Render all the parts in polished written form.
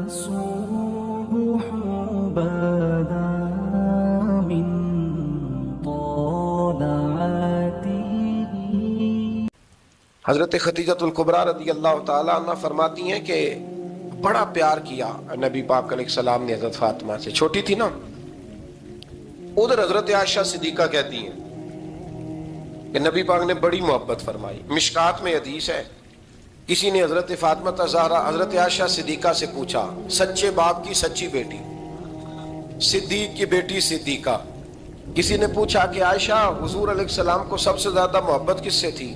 الصبح بدا من طلعته۔ حضرت خدیجۃ الکبریٰ رضی اللہ تعالیٰ عنہ فرماتی ہیں کہ بڑا پیار کیا نبی پاک علیہ السلام نے حضرت فاطمہ سے، چھوٹی تھی نا۔ ادھر حضرت عائشہ صدیقہ کہتی ہیں کہ نبی پاک نے بڑی محبت فرمائی۔ مشکات میں حدیث ہے، کسی نے حضرت فاطمہ الزہرا حضرت عائشہ صدیقہ سے پوچھا، سچے باپ کی سچی بیٹی، صدیق کی بیٹی صدیقہ، کسی نے پوچھا کہ عائشہ حضور علیہ السلام کو سب سے زیادہ محبت کس سے تھی؟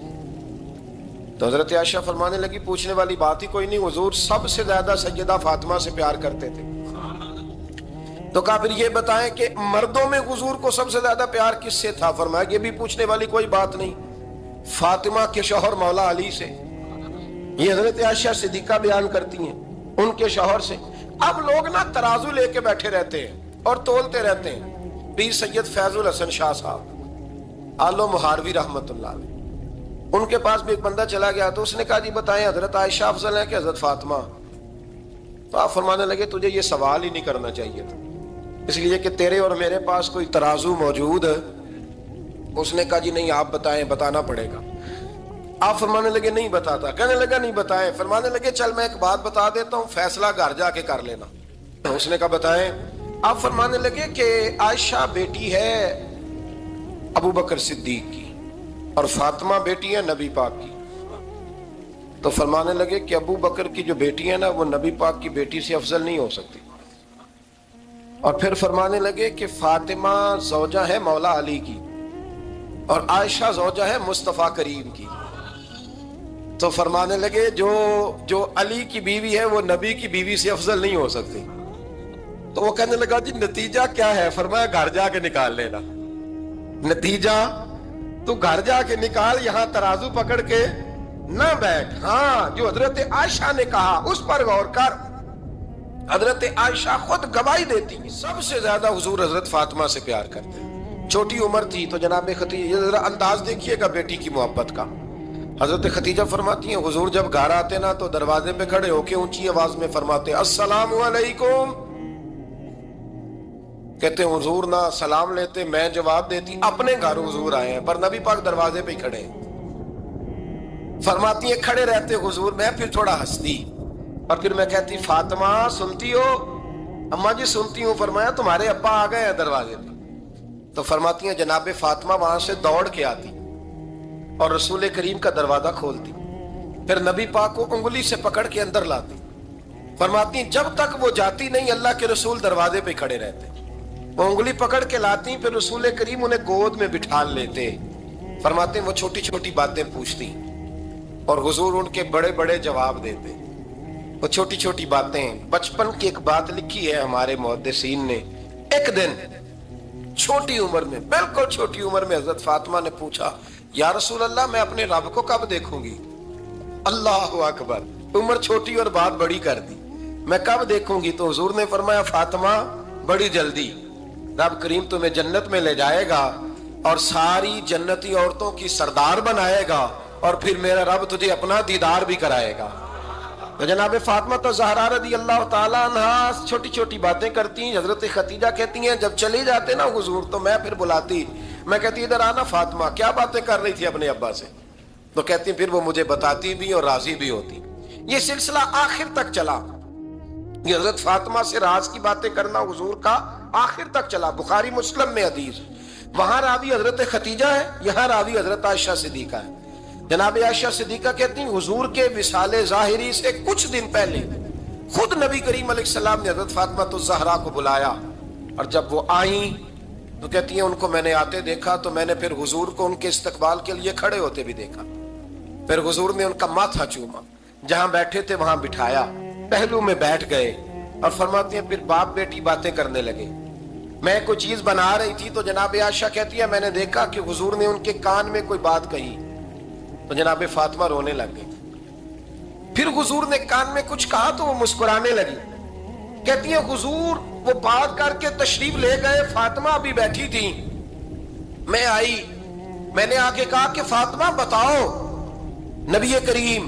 تو حضرت عائشہ فرمانے لگی پوچھنے والی بات ہی کوئی نہیں، حضور سب سے زیادہ سیدہ فاطمہ سے پیار کرتے تھے۔ تو کہا پھر یہ بتائیں کہ مردوں میں حضور کو سب سے زیادہ پیار کس سے تھا؟ فرمایا یہ بھی پوچھنے والی کوئی بات نہیں، فاطمہ کے شوہر مولا علی سے۔ یہ حضرت عائشہ صدیقہ بیان کرتی ہیں ان کے شوہر سے۔ اب لوگ نا ترازو لے کے بیٹھے رہتے ہیں اور تولتے رہتے ہیں۔ پیر سید فیض الحسن شاہ صاحب آلو مہاروی رحمت اللہ علیہ، ان کے پاس بھی ایک بندہ چلا گیا تو اس نے کہا جی بتائیں حضرت عائشہ افضل ہے کہ حضرت فاطمہ؟ تو آپ فرمانے لگے تجھے یہ سوال ہی نہیں کرنا چاہیے تھا، اس لیے کہ تیرے اور میرے پاس کوئی ترازو موجود ہے۔ اس نے کہا جی نہیں آپ بتائیں، بتانا پڑے گا۔ آپ فرمانے لگے نہیں بتاتا، کہنے لگا نہیں بتائیں، فرمانے لگے چل میں ایک بات بتا دیتا ہوں، فیصلہ گھر جا کے کر لینا۔ اس نے کہا بتائیں۔ آپ فرمانے لگے کہ عائشہ بیٹی ہے ابو بکر صدیق کی اور فاطمہ بیٹی ہے نبی پاک کی۔ تو فرمانے لگے کہ ابو بکر کی جو بیٹی ہے نا وہ نبی پاک کی بیٹی سے افضل نہیں ہو سکتی۔ اور پھر فرمانے لگے کہ فاطمہ زوجہ ہے مولا علی کی اور عائشہ زوجہ ہے مصطفیٰ کریم کی۔ تو فرمانے لگے جو علی کی بیوی ہے وہ نبی کی بیوی سے افضل نہیں ہو سکتی۔ تو وہ کہنے لگا جی نتیجہ کیا ہے؟ فرمایا گھر جا کے نکال لینا، نتیجہ تو گھر جا کے نکال، یہاں ترازو پکڑ کے نہ بیٹھ۔ ہاں جو حضرت عائشہ نے کہا اس پر غور کر۔ حضرت عائشہ خود گواہی دیتی سب سے زیادہ حضور حضرت فاطمہ سے پیار کرتے، چھوٹی عمر تھی۔ تو جناب خدیجہ ذرا انداز دیکھیے گا بیٹی کی محبت کا۔ حضرت خدیجہ فرماتی ہیں حضور جب گھر آتے نا تو دروازے پہ کھڑے ہو کے اونچی آواز میں فرماتے السلام علیکم۔ کہتے ہیں حضور نہ سلام لیتے، میں جواب دیتی اپنے گھر حضور آئے ہیں پر نبی پاک دروازے پہ ہی کھڑے ہیں۔ فرماتی ہیں کھڑے رہتے حضور، میں پھر تھوڑا ہنستی اور پھر میں کہتی فاطمہ سنتی ہو؟ اماں جی سنتی ہوں۔ فرمایا تمہارے ابا آ گئے ہیں دروازے پہ۔ تو فرماتی ہیں جناب فاطمہ وہاں سے دوڑ کے آتی اور رسول کریم کا دروازہ کھولتی، پھر نبی پاک کو انگلی سے پکڑ کے اندر لاتی۔ فرماتی ہیں جب تک وہ جاتی نہیں اللہ کے رسول دروازے پہ کھڑے رہتے، وہ انگلی پکڑ کے لاتی، پھر رسول کریم انہیں گود میں بٹھا لیتے۔ فرماتے ہیں وہ چھوٹی چھوٹی باتیں پوچھتی اور حضور ان کے بڑے بڑے جواب دیتے۔ وہ چھوٹی چھوٹی باتیں، بچپن کی ایک بات لکھی ہے ہمارے محدثین نے، ایک دن چھوٹی عمر میں، بالکل چھوٹی عمر میں حضرت فاطمہ نے پوچھا یا رسول اللہ میں اپنے رب کو کب دیکھوں گی؟ اللہ اکبر، عمر چھوٹی اور بات بڑی کر دی، میں کب دیکھوں گی؟ تو حضور نے فرمایا فاطمہ بڑی جلدی، رب کریم تمہیں جنت میں لے جائے گا اور ساری جنتی عورتوں کی سردار بنائے گا اور پھر میرا رب تجھے اپنا دیدار بھی کرائے گا۔ تو جناب فاطمہ الزہرا رضی اللہ تعالیٰ عنہ چھوٹی چھوٹی باتیں کرتی ہیں۔ حضرت خدیجہ کہتی ہیں جب چلی جاتے نا حضور تو میں پھر بلاتی، میں کہتی ادھر آنا فاطمہ، کیا باتیں کر رہی تھی اپنے ابا سے؟ تو کہتی پھر وہ مجھے بتاتی بھی اور راضی بھی ہوتی۔ یہ سلسلہ آخر تک چلا، یہ حضرت فاطمہ سے راز کی باتیں کرنا حضور کا آخر تک چلا۔ بخاری مسلم میں حدیث، وہاں راوی حضرت خدیجہ ہے، یہاں راوی حضرت عائشہ صدیقہ ہے۔ جناب عائشہ صدیقہ کہتی ہیں حضور کے وصال ظاہری سے کچھ دن پہلے خود نبی کریم علیہ السلام نے حضرت فاطمہ الزہرا کو بلایا، اور جب وہ آئیں تو کہتی ہیں ان کو میں نے آتے دیکھا تو میں نے پھر حضور کو ان کے استقبال کے لیے کھڑے ہوتے بھی دیکھا، پھر حضور نے ان کا ماتھا چوما، جہاں بیٹھے تھے وہاں بٹھایا، پہلو میں بیٹھ گئے اور فرماتی ہیں پھر باپ بیٹی باتیں کرنے لگے۔ میں کوئی چیز بنا رہی تھی تو جناب عائشہ کہتی ہے میں نے دیکھا کہ حضور نے ان کے کان میں کوئی بات کہی تو جناب فاطمہ رونے لگ گئی۔ پھر حضور نے کان میں کچھ کہا تو وہ مسکرانے لگی۔ کہتی ہے حضور وہ بات کر کے تشریف لے گئے، فاطمہ بھی بیٹھی تھی، میں آئی، میں نے آ کے کہا کہ فاطمہ بتاؤ، نبی کریم